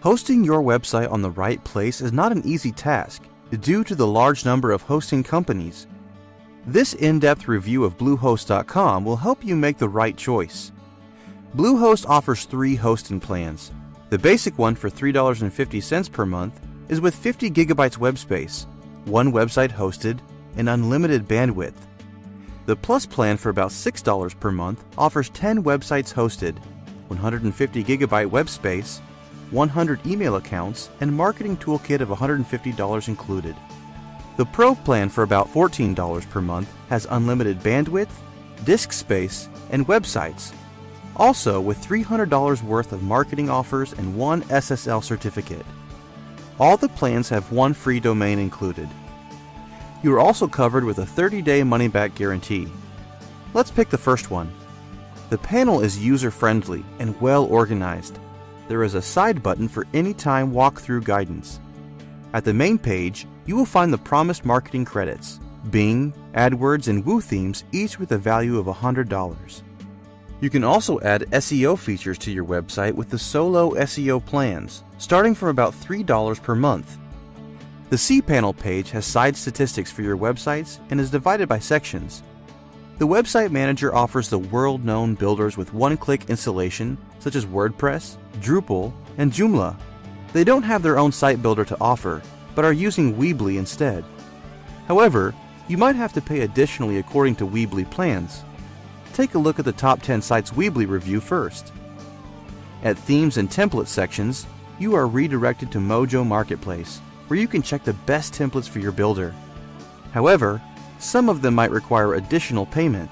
Hosting your website on the right place is not an easy task due to the large number of hosting companies. This in-depth review of Bluehost.com will help you make the right choice. Bluehost offers 3 hosting plans. The basic one for $3.50 per month is with 50 gigabytes web space, 1 website hosted, and unlimited bandwidth. The Plus plan for about $6 per month offers 10 websites hosted, 150 gigabyte web space, 100 email accounts, and marketing toolkit of $150 included. The Pro plan for about $14 per month has unlimited bandwidth, disk space, and websites, also with $300 worth of marketing offers and 1 SSL certificate. All the plans have 1 free domain included. You are also covered with a 30-day money-back guarantee. Let's pick the first one. The panel is user-friendly and well-organized. There is a side button for anytime walkthrough guidance. At the main page, you will find the promised marketing credits, Bing, AdWords, and Woo themes, each with a value of $100. You can also add SEO features to your website with the Solo SEO plans, starting from about $3 per month. The cPanel page has site statistics for your websites and is divided by sections. The Website Manager offers the world-known builders with one-click installation, such as WordPress, Drupal, and Joomla. They don't have their own site builder to offer, but are using Weebly instead. However, you might have to pay additionally according to Weebly plans. Take a look at the top 10 sites Weebly review first. At Themes and Templates sections, you are redirected to Mojo Marketplace, where you can check the best templates for your builder. However, some of them might require additional payment.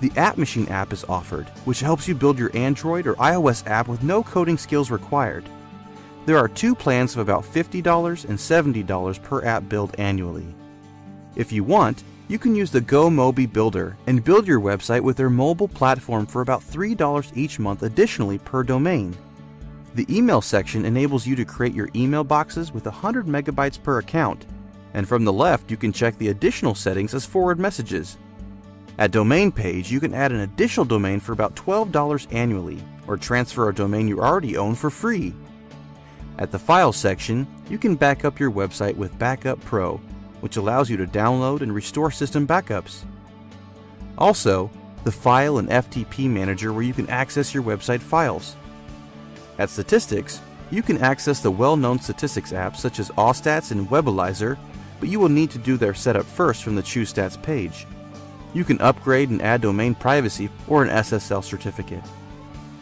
The App Machine app is offered, which helps you build your Android or iOS app with no coding skills required. There are 2 plans of about $50 and $70 per app build annually. If you want, you can use the GoMobi Builder and build your website with their mobile platform for about $3 each month additionally per domain. The email section enables you to create your email boxes with 100 megabytes per account, and from the left you can check the additional settings as forward messages. At Domain page, you can add an additional domain for about $12 annually, or transfer a domain you already own for free. At the Files section, you can back up your website with Backup Pro, which allows you to download and restore system backups. Also, the File and FTP Manager, where you can access your website files. At Statistics, you can access the well-known statistics apps such as Allstats and Webalizer, but you will need to do their setup first from the Choose Stats page. You can upgrade and add domain privacy or an SSL certificate.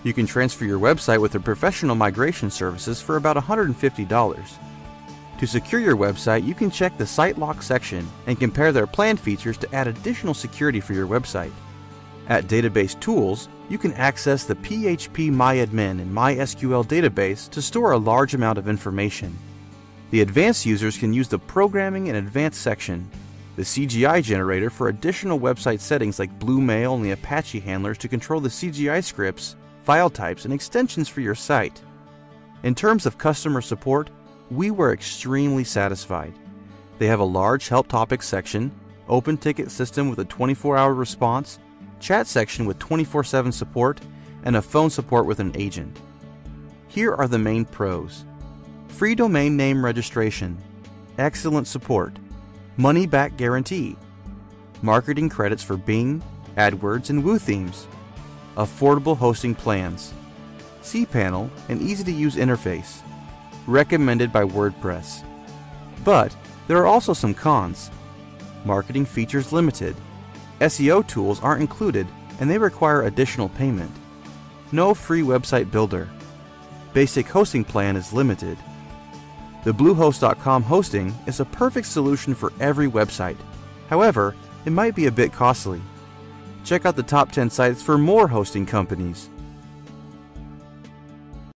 You can transfer your website with their professional migration services for about $150. To secure your website, you can check the Site Lock section and compare their planned features to add additional security for your website. At Database Tools, you can access the PHP MyAdmin and MySQL database to store a large amount of information. The advanced users can use the Programming and Advanced section, the CGI generator for additional website settings like Bluemail and the Apache handlers to control the CGI scripts, file types, and extensions for your site. In terms of customer support, we were extremely satisfied. They have a large Help Topics section, open ticket system with a 24-hour response, chat section with 24/7 support, and a phone support with an agent. Here are the main pros: free domain name registration, excellent support, money-back guarantee, marketing credits for Bing, AdWords, and Woo themes, affordable hosting plans, cPanel, and easy-to-use interface, recommended by WordPress. But there are also some cons. Marketing features limited. SEO tools aren't included, and they require additional payment. No free website builder. Basic hosting plan is limited. The Bluehost.com hosting is a perfect solution for every website. However, it might be a bit costly. Check out the top 10 sites for more hosting companies.